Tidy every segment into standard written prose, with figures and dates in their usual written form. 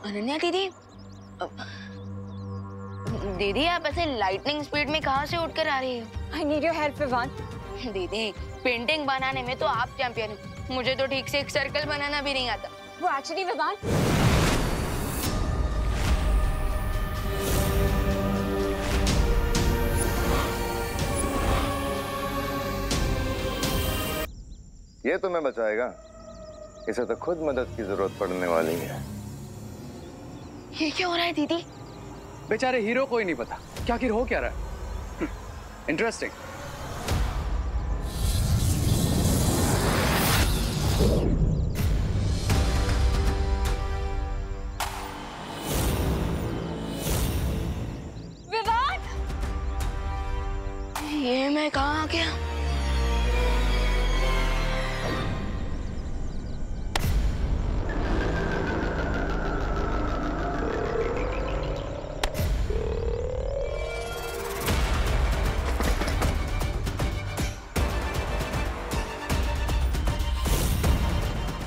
अनन्या दीदी, दीदी आप ऐसे लाइटनिंग स्पीड में कहाँ से उठकर आ रही हो? I need your help, Vivaan. दीदी पेंटिंग बनाने में तो आप चैंपियन हो, मुझे तो ठीक से एक सर्कल बनाना भी नहीं आता। वो एक्चुअली विवान, ये तुम्हें बचाएगा, इसे तो खुद मदद की जरूरत पड़ने वाली है। ये क्या हो रहा है दीदी? बेचारे हीरो को ही नहीं पता क्या आखिर हो क्या रहा है। इंटरेस्टिंग। विवान, ये मैं कहाँ आ गया?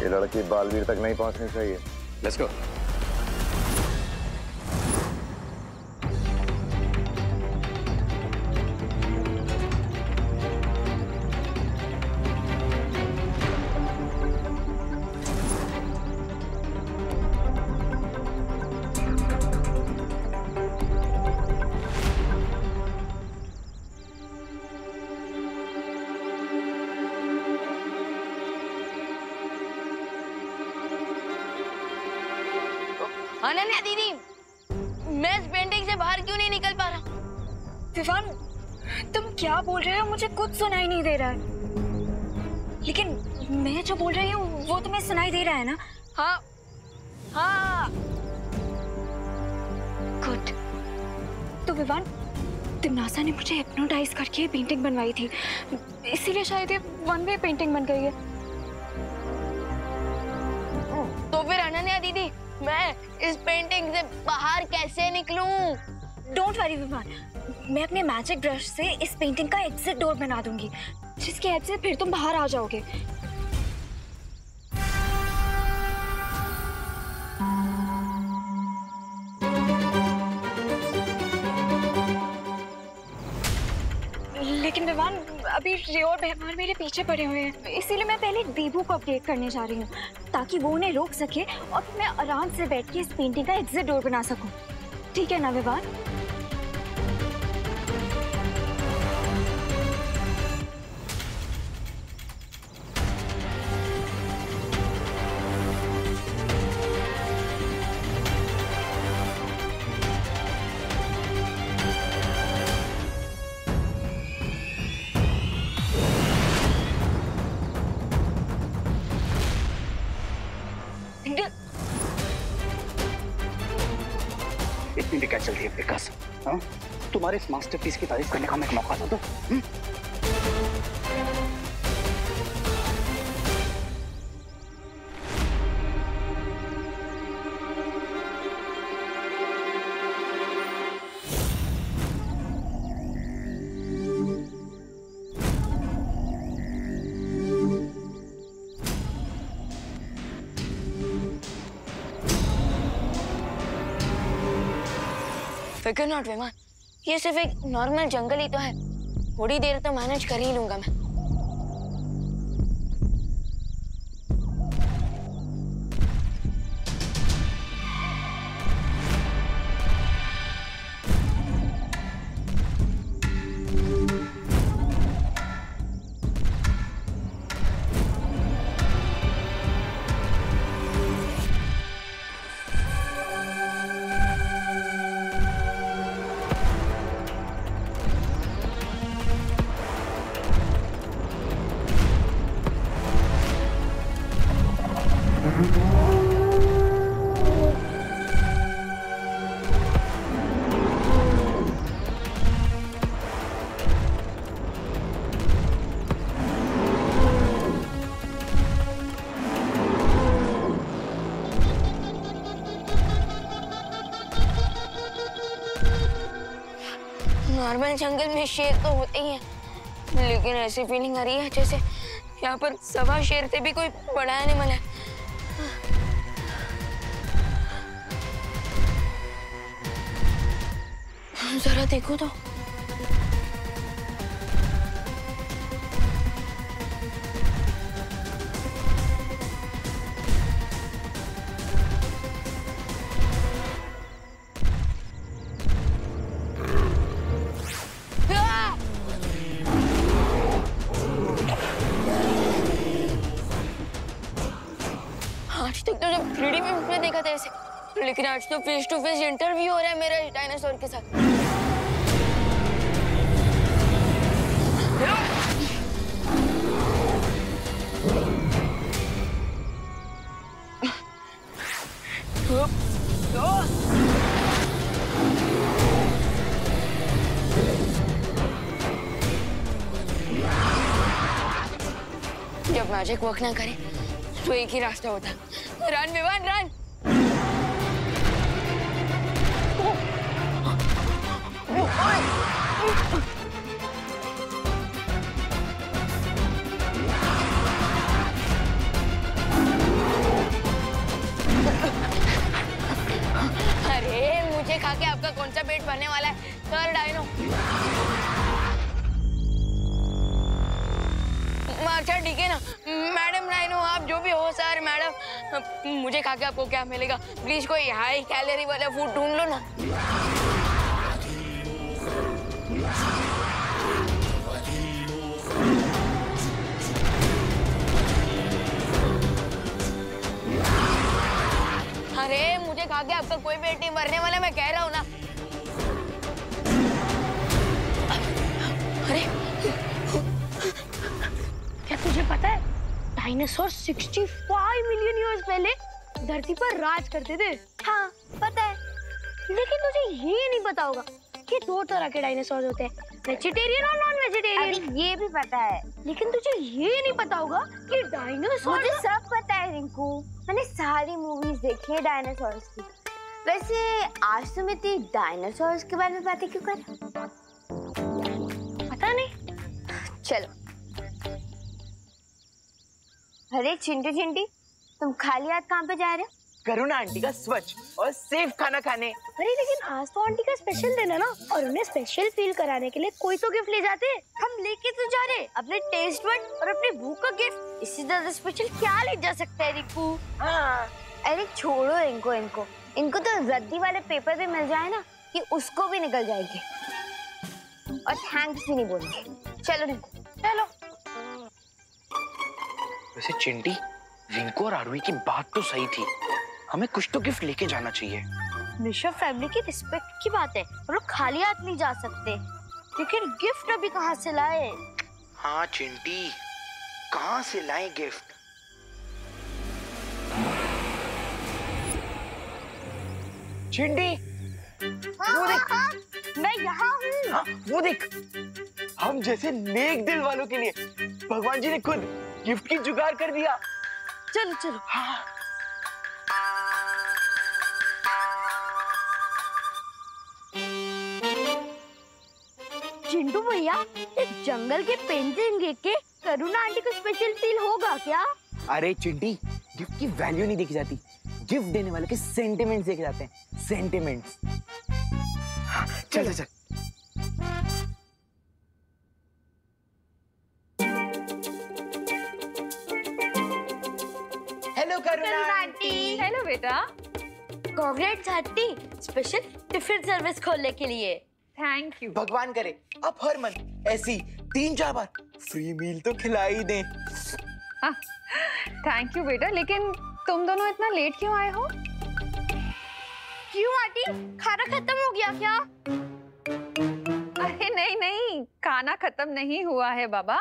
ये लड़की बालवीर तक नहीं पहुंचनी चाहिए। Let's go. अनन्या दीदी, मैं इस पेंटिंग से बाहर क्यों नहीं निकल पा रहा? विवान, तुम क्या बोल रहे हो? मुझे कुछ सुनाई नहीं दे रहा है। लेकिन मैं जो बोल रही हूँ वो तुम्हें सुनाई दे रहा है ना? हाँ हाँ। गुड। तो विवान, तिमनासा ने मुझे हिप्नोटाइज करके पेंटिंग बनवाई थी, इसीलिए शायद ये वन वे पेंटिंग बन गई है। तो फिर अनन्या दीदी, मैं इस पेंटिंग से बाहर कैसे निकलूं? डोंट वरी विवान, मैं अपने मैजिक ब्रश से इस पेंटिंग का एग्जिट डोर बना दूंगी, जिसकी हेल्प से फिर तुम बाहर आ जाओगे। लेकिन विवान, अभी रियो और मेहमान मेरे पीछे पड़े हुए हैं, इसीलिए मैं पहले दीपू को अपडेट करने जा रही हूँ, ताकि वो उन्हें रोक सके और फिर मैं आराम से बैठ के इस पेंटिंग का एग्जिट डोर बना सकूं। ठीक है ना विवान? इतनी भी क्या चलती है विकास? हाँ, तुम्हारे इस मास्टरपीस की तारीफ करने का मैं एक मौका दो। फिकर नॉट विमान, ये सिर्फ एक नॉर्मल जंगल ही तो है, थोड़ी देर तो मैनेज कर ही लूंगा मैं। नॉर्मल जंगल में शेर तो होते ही हैं, लेकिन ऐसी फीलिंग आ रही है जैसे यहाँ पर सवा शेर से भी कोई बड़ा एनिमल है। जरा देखो तो। आज तक तो जब 3D में देखा था ऐसे, लेकिन आज तो फेस टू फेस इंटरव्यू हो रहा है मेरा डायनासोर के साथ। जब मैजिक वर्क ना करे तो एक ही रास्ता होता, रन विवान रन। अरे मुझे खा के आपका कौन सा पेट भरने वाला है सर डायनो। अच्छा ठीक है ना मैडम डायनो, आप जो भी हो सर मैडम, मुझे खा के आपको क्या मिलेगा? प्लीज कोई हाई कैलोरी वाला फूड ढूंढ लो ना। अरे मुझे खा के आपका कोई पेट नहीं भरने वाला, मैं कह रहा हूँ ना। अरे क्या तुझे पता है डायनासोर 65 मिलियन ईयर्स पहले धरती पर राज करते थे? हाँ पता है, लेकिन तुझे ये नहीं पता होगा कि 2 तरह के डायनासोर होते हैं, वेजिटेरियन और नॉन वेजिटेरियन। अरे ये भी पता है, लेकिन तुझे ये नहीं पता होगा कि डायनासोर। मुझे सब पता है रिंकू, मैंने सारी मूवीज देखी है डायनासोर्स की। वैसे आज तुम इतनी डायनासोर्स के बारे में बातें क्यों कर? पता नहीं। चलो। अरे चिंटू चिंटी, तुम खाली हाथ कहाँ पे जा रहे हो? करुणा आंटी का स्वच्छ और सेफ खाना खाने। अरे लेकिन आज तो आंटी का स्पेशल दिन है ना, और उन्हें स्पेशल फील कराने के लिए कोई तो गिफ्ट ले जाते हैं। हम लेके तो जा रहे अपने टेस्ट बड और अपने भूख का गिफ्ट। इससे ज्यादा स्पेशल क्या ले जा सकता है रिंकू? हाँ। अरे छोड़ो इनको तो रद्दी वाले पेपर भी मिल जाए ना कि उसको भी निकल जाएगी, और थैंक्स भी नहीं बोलेंगे। चलो रिंकू चलो। वैसे चिंटी, रिंकू और आरुई की बात तो सही थी, हमें कुछ तो गिफ्ट लेके जाना चाहिए। मिश्रा फैमिली की रिस्पेक्ट की बात है, हम लोग खाली हाथ नहीं जा सकते, लेकिन गिफ्ट अभी कहाँ से लाए? हाँ चिंटी, कहाँ से लाए गिफ्ट? चिंटी, वो देख। मैं यहाँ हूँ। हाँ, वो देख, हम जैसे नेक दिल वालों के लिए भगवान जी ने खुद गिफ्ट की जुगाड़ कर दिया। चलो चलो। हाँ। चिंटू भैया, इस जंगल के पेंटिंग देख के करुणा आंटी को स्पेशल फील होगा क्या? अरे चिंटी, गिफ्ट की वैल्यू नहीं देखी जाती, गिफ्ट देने वाले के सेंटिमेंट्स देखे जाते हैं, सेंटिमेंट्स। हाँ, चल चल। हेलो करुणा आंटी। हेलो बेटा। Congrats aunty, special tiffin service खोलने के लिए। Thank you. भगवान करे अब हर मंथ ऐसी 3-4 बार फ्री मील तो खिला ही दें। थैंक यू बेटा, लेकिन तुम दोनों इतना लेट क्यों आए हो? क्यों आंटी, खाना खत्म हो गया क्या? अरे नहीं, खाना खत्म नहीं हुआ है बाबा,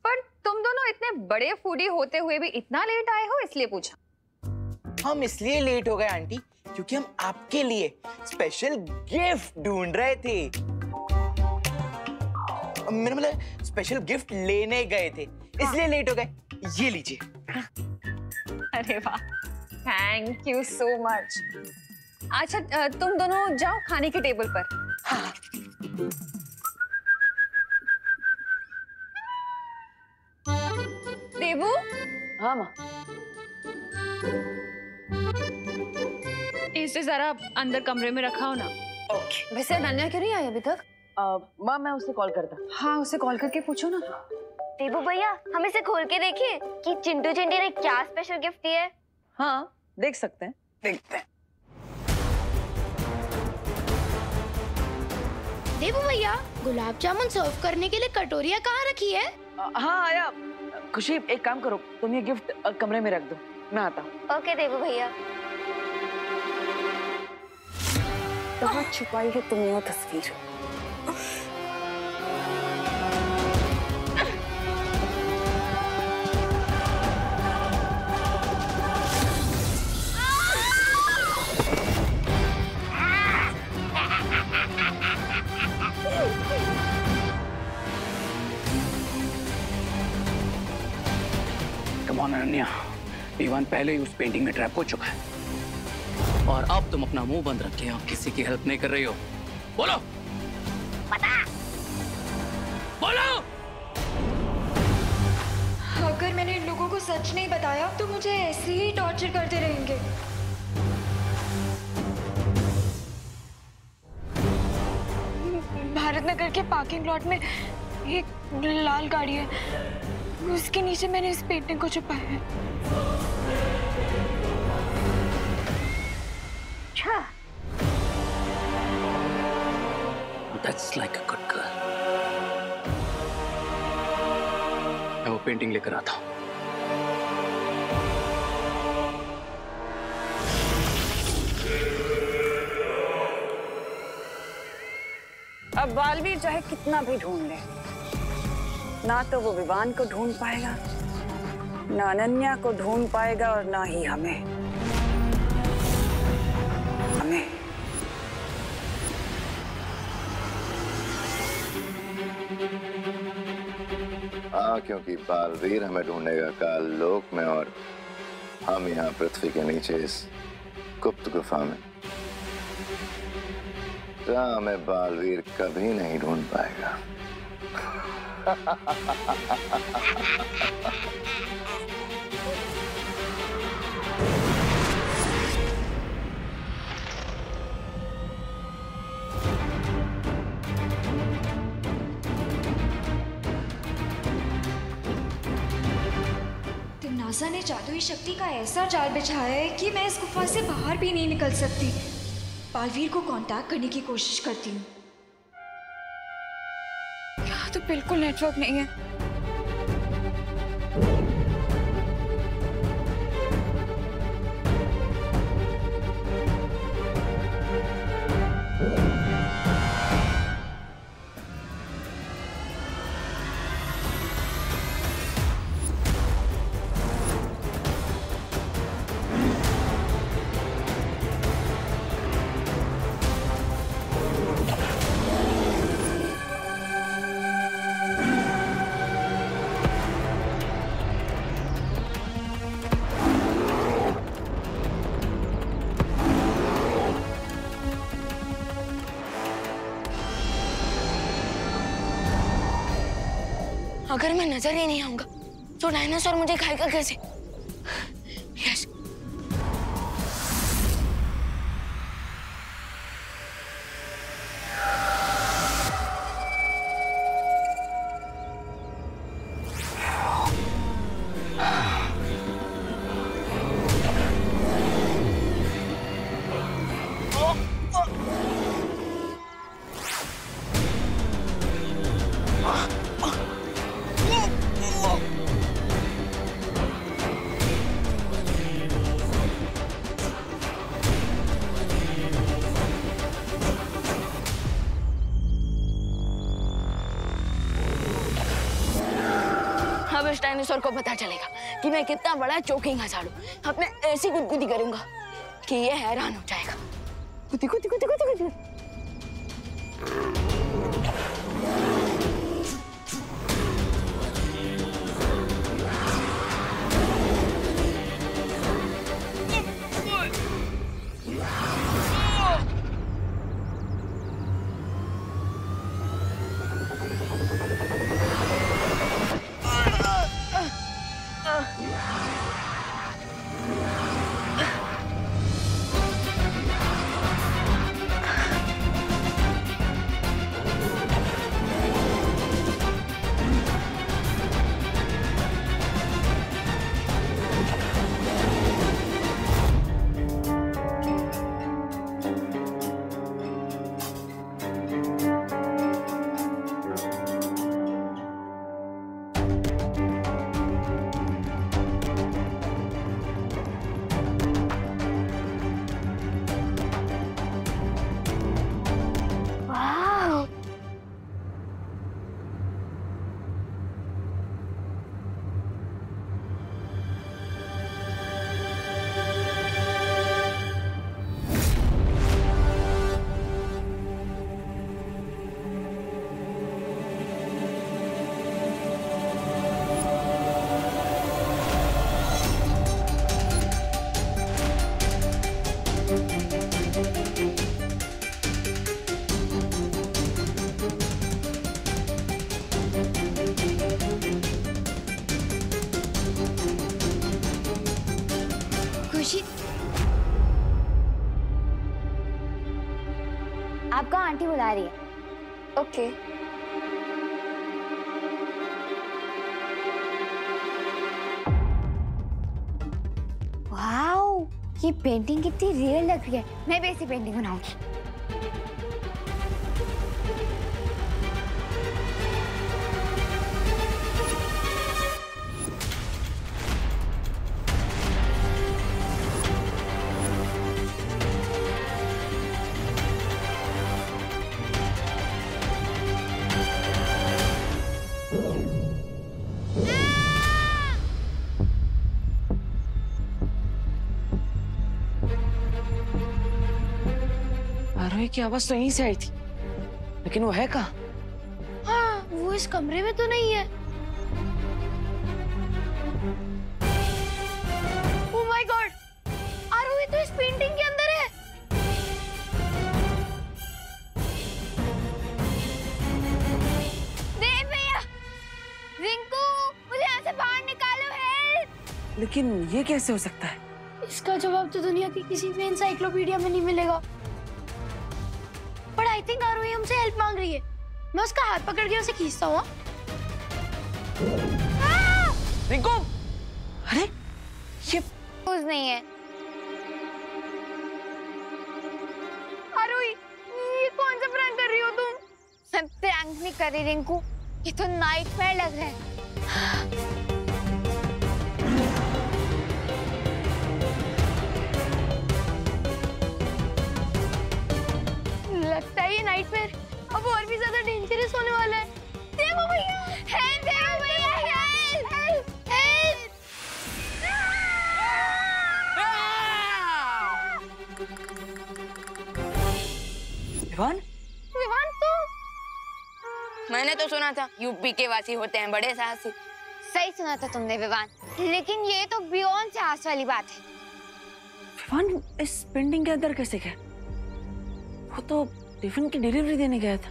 पर तुम दोनों इतने बड़े फूडी होते हुए भी इतना लेट आए हो, इसलिए पूछा। हम इसलिए लेट हो गए आंटी क्योंकि हम आपके लिए स्पेशल गिफ्ट ढूंढ रहे थे। मेरा मतलब स्पेशल गिफ्ट लेने गए थे, इसलिए लेट हो गए। ये लीजिए। अरे वाह, थैंक यू सो मच। अच्छा तुम दोनों जाओ खाने के टेबल पर। हाँ। देबू। हाँ माँ। इसे जरा अंदर कमरे में रखा हो ना। ओके। वैसे अनन्या क्यों नहीं आई अभी तक? माँ मैं उसे कॉल करता। हाँ, उसे कॉल करके पूछो ना। देबू भैया, हम इसे खोल के देखें कि चिंटू चिंटी ने क्या स्पेशल गिफ्ट दिया है। हाँ देख सकते हैं, देखते हैं। देबू भैया, गुलाब जामुन सर्व करने के लिए कटोरियाँ कहाँ रखी है? हाँ आया। खुशी एक काम करो, तुम ये गिफ्ट कमरे में रख दो, मैं आता हूँ। ओके देबू भैया। कहाँ छुपाई है तुमने वो तस्वीर? कम ऑन अनन्या, विवान पहले ही उस पेंटिंग में ट्रैप हो चुका है और अब तुम अपना मुंह बंद रखे हो, किसी की हेल्प नहीं कर रही हो। बोलो बोलो। अगर मैंने इन लोगों को सच नहीं बताया तो मुझे ऐसे ही टॉर्चर करते रहेंगे। भारत नगर के पार्किंग लॉट में एक लाल गाड़ी है, उसके नीचे मैंने इस पेंटिंग को छुपाया है। That's like a good girl. मैं वो पेंटिंग लेकर आता हूँ। अब बालवीर चाहे कितना भी ढूंढ ले, ना तो वो विवान को ढूंढ पाएगा, ना अनन्या को ढूंढ पाएगा और ना ही हमें। हाँ, क्योंकि बालवीर हमें ढूंढेगा काल लोक में और हम यहाँ पृथ्वी के नीचे इस गुप्त गुफा में, जहाँ हमें बालवीर कभी नहीं ढूंढ पाएगा। नासा ने जादुई शक्ति का ऐसा जाल बिछाया है कि मैं इस गुफा से बाहर भी नहीं निकल सकती। बालवीर को कांटेक्ट करने की कोशिश करती हूँ। यहाँ तो बिल्कुल नेटवर्क नहीं है। अगर मैं नजर ही नहीं आऊंगा तो डायनासोर मुझे खाएगा कैसे? यस। अब इस डायनासोर को पता चलेगा कि मैं कितना बड़ा चोकिंग हजाड़ू। अब मैं ऐसी गुदगुदी करूंगा कि ये हैरान हो जाएगा। गुदी गुदी गुदी गुदी गुदी। खुशी, आपका आंटी बुला रही है। ओके। वाओ, ये पेंटिंग कितनी रियल लग रही है। मैं भी ऐसी पेंटिंग बनाऊंगी। आरोही की आवाज तो यहीं से आई थी, लेकिन वो है कहाँ? हाँ, वो इस कमरे में तो नहीं है। ओह माय गॉड, आरोही तो इस पेंटिंग के अंदर है। देव भैया, रिंकू, मुझे यहाँ से बाहर निकालो, हेल्प। लेकिन ये कैसे हो सकता है? इसका जवाब तो दुनिया की किसी भी एनसाइक्लोपीडिया में नहीं मिलेगा। पर आई थिंक आरोही हमसे हेल्प मांग रही है। मैं उसका हाथ पकड़ के उसे खींचता हूँ। रिंकू, अरे ये कुछ नहीं है। आरोही, ये कौन सा प्रैंक कर रही हो तुम? मैं प्रैंक नहीं कर रही रिंकू, ये तो नाइटमेयर लग रहा है। लगता है ये नाइटमेयर अब और भी ज्यादा डेंजरस होने वाला है। देवो भैया, हेल्प! देवो भैया, help! Help! Help! Vivaan, Vivaan, तू? मैंने तो सुना था यूपी के वासी होते हैं बड़े साहसी। सही सुना था तुमने विवान, लेकिन ये तो बियॉन्ड साहस वाली बात है। विवान इस पेंटिंग के अंदर कैसे गया? वो तो टिफिन की डिलीवरी देने गया था।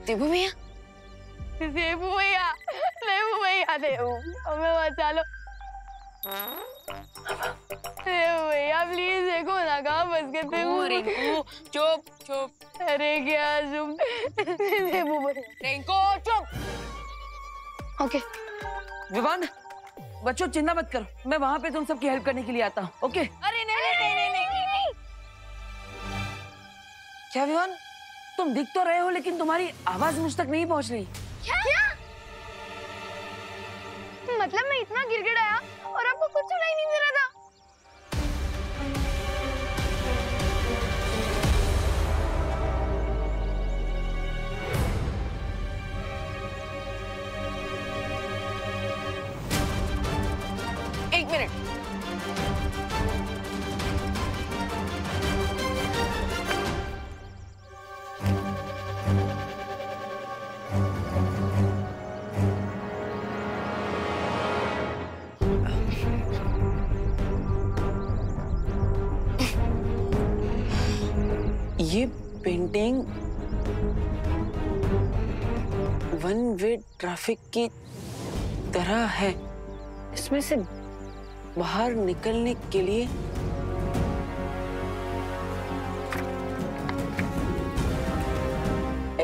देवू भैया, देवो भैया, देवो भैया, देवो, हमें बचा लो। देवो भैया प्लीज, देखो ना कहाँ फंस गए थे। ओ रिंकू, चुप चुप। अरे क्या चुप? देवो भैया, रिंकू चुप। ओके। विवान, बच्चों चिंता मत करो, मैं वहां पे तुम सबकी हेल्प करने के लिए आता हूँ। ओके? अरे नहीं नहीं नहीं नहीं नहीं। क्या विवान, तुम दिख तो रहे हो लेकिन तुम्हारी आवाज मुझ तक नहीं पहुंच रही। क्या? मतलब मैं इतना गिड़गिड़ाया और आपको कुछ सुनाई नहीं दे रहा था? एक मिनट। ये पेंटिंग वन वे ट्रैफिक की तरह है। इसमें से बाहर निकलने के लिए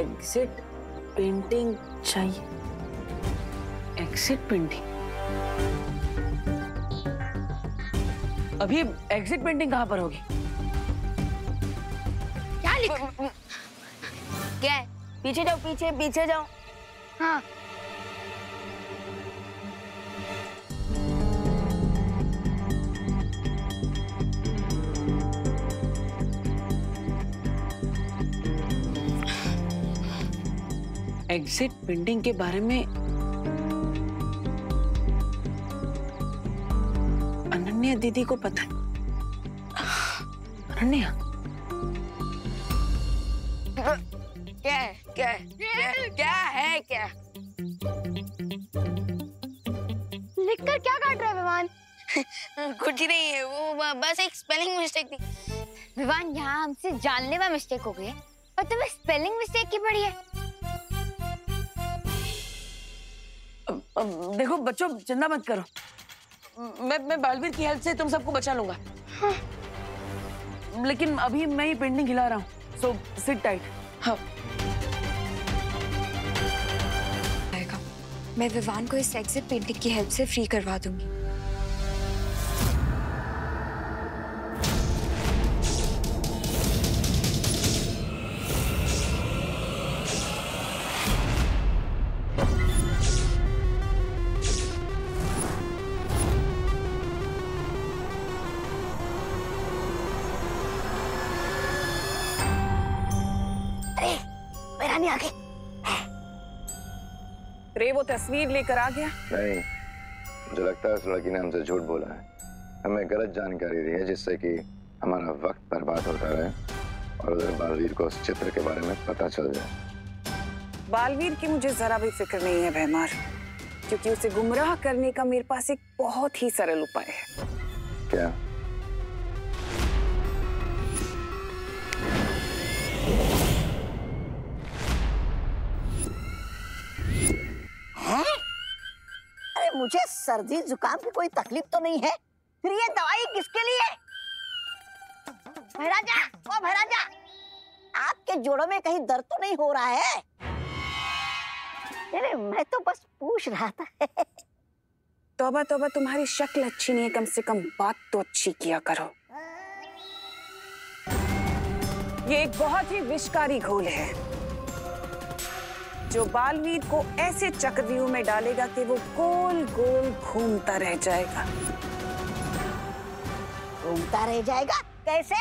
एग्जिट पेंटिंग चाहिए। Exit painting? अभी एग्जिट पेंटिंग कहाँ पर होगी? क्या लिखा? क्या है? पीछे जाओ, पीछे पीछे जाओ। हाँ, एग्जिट पेंटिंग के बारे में अनन्या दीदी को पता है। अनन्या, क्या है? क्या है? क्या है? क्या? लिखकर क्या काट रहा है विवान? कुछ नहीं है, वो बस एक स्पेलिंग मिस्टेक थी। विवान, यहाँ हमसे जानलेवा मिस्टेक हो गई है और तुम्हें स्पेलिंग मिस्टेक की पड़ी है। देखो बच्चों, चिंता मत करो, मैं बालवीर की हेल्प से तुम सबको बचा लूंगा। हाँ। लेकिन अभी मैं ही पेंटिंग हिला रहा हूँ, सो सिट टाइट। हाँ। मैं विवान को इस एग्जिट पेंटिंग की हेल्प से फ्री करवा दूंगी। आगे रे वो तस्वीर लेकर आ गया? नहीं, मुझे लगता है उस लड़की ने हमसे झूठ बोला है, हमें गलत जानकारी दी है जिससे कि हमारा वक्त बर्बाद होता रहे और उधर बालवीर को उस चित्र के बारे में पता चल जाए। बालवीर की मुझे जरा भी फिक्र नहीं है भैमार, क्योंकि उसे गुमराह करने का मेरे पास एक बहुत ही सरल उपाय है। क्या? अरे मुझे सर्दी जुकाम की कोई तकलीफ तो नहीं है, फिर ये दवाई किसके लिए? भैराजा, ओ भैराजा, आपके जोड़ों में कहीं दर्द तो नहीं हो रहा है? अरे मैं तो बस पूछ रहा था। तौबा तौबा, तुम्हारी शक्ल अच्छी नहीं है, कम से कम बात तो अच्छी किया करो। ये एक बहुत ही विषकारी घोल है जो बालवीर को ऐसे चक्रव्यूह में डालेगा कि वो गोल गोल घूमता रह जाएगा। घूमता रह जाएगा? कैसे?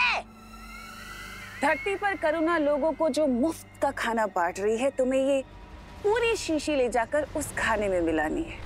धरती पर करुणा लोगों को जो मुफ्त का खाना बांट रही है, तुम्हें ये पूरी शीशी ले जाकर उस खाने में मिलानी है।